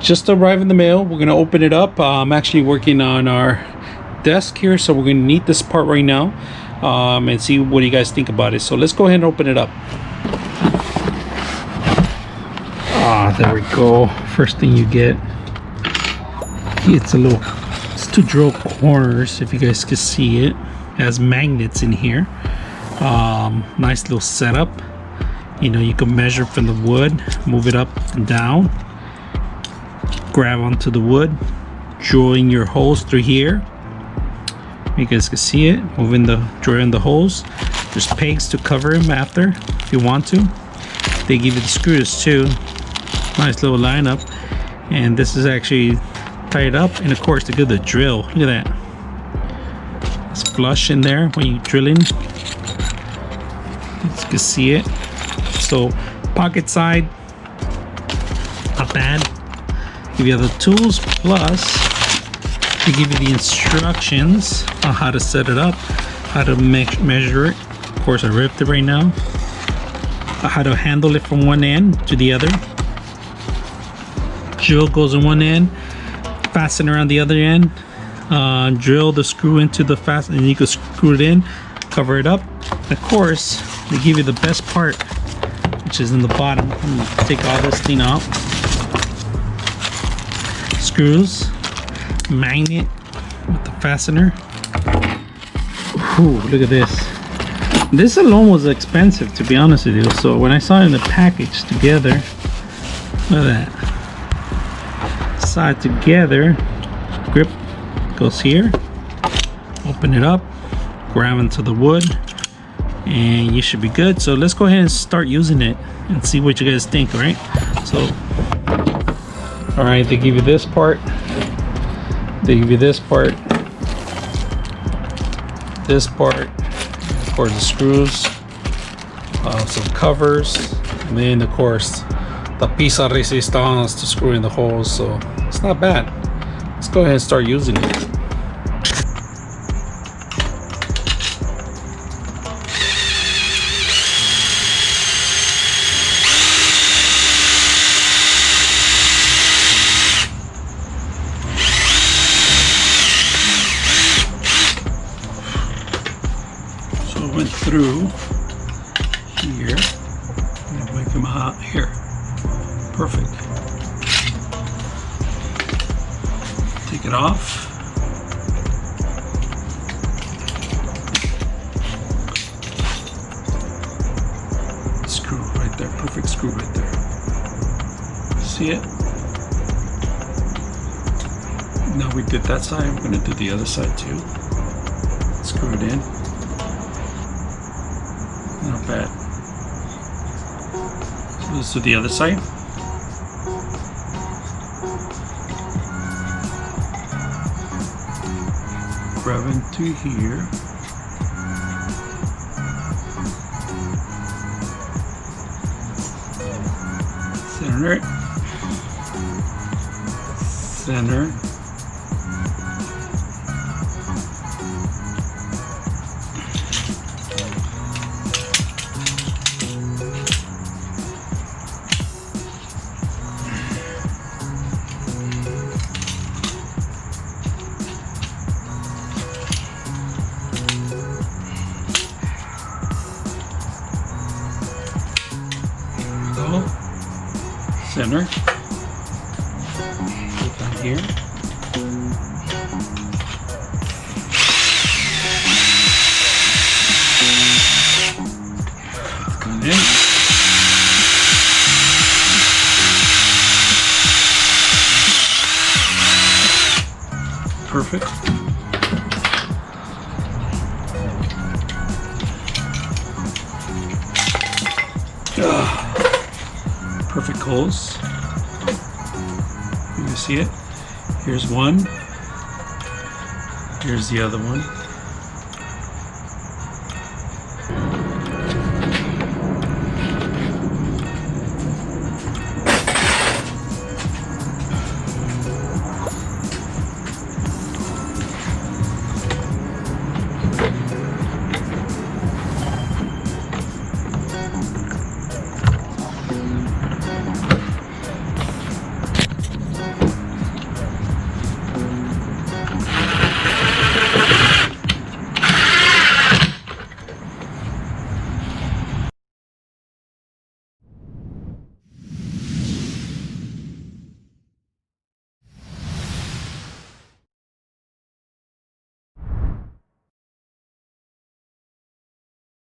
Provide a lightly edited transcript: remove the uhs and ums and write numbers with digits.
just arrived in the mail. We're gonna open it up. I'm actually working on our desk here, so we're gonna need this part right now and see what you guys think about it. So let's go ahead and open it up. There we go. First thing you get, it's to drill corners. If you guys can see it, has magnets in here. Nice little setup. You know, you can measure from the wood, move it up and down, grab onto the wood, drilling your holes through here. You guys can see it, drilling the holes. There's pegs to cover them after if you want to. They give you the screws too. Nice little lineup, and this is actually tied up, and of course to get the drill. Look at that, it's flush in there when you're drilling. You can see it. So pocket side, not bad. Give you the tools, plus they give you the instructions on how to set it up, how to measure it. Of course I ripped it right now. How to handle it from one end to the other. Drill goes on one end, fastener on the other end. Drill the screw into the fastener, and you can screw it in, cover it up. Of course, they give you the best part, which is in the bottom. I'm gonna take all this thing out. Screws, magnet with the fastener. Ooh, look at this. This alone was expensive, to be honest with you. So when I saw it in the package together, look at that. Side together, grip goes here, open it up, grab into the wood, and you should be good. So let's go ahead and start using it and see what you guys think. All right, so all right, they give you this part, they give you this part, of course the screws, some covers, and then of course the piece of resistance to screw in the holes. So it's not bad. Let's go ahead and start using it. So I went through here. I'm gonna make them out here. Perfect. Take it off. Screw right there. Perfect screw right there. See it? Now we did that side. We're going to do the other side too. Screw it in. Not bad. So let's do the other side. Grab into here. Center it. Center. Center. Put that here. It's going in. Perfect. Perfect holes. You can see it. Here's one. Here's the other one.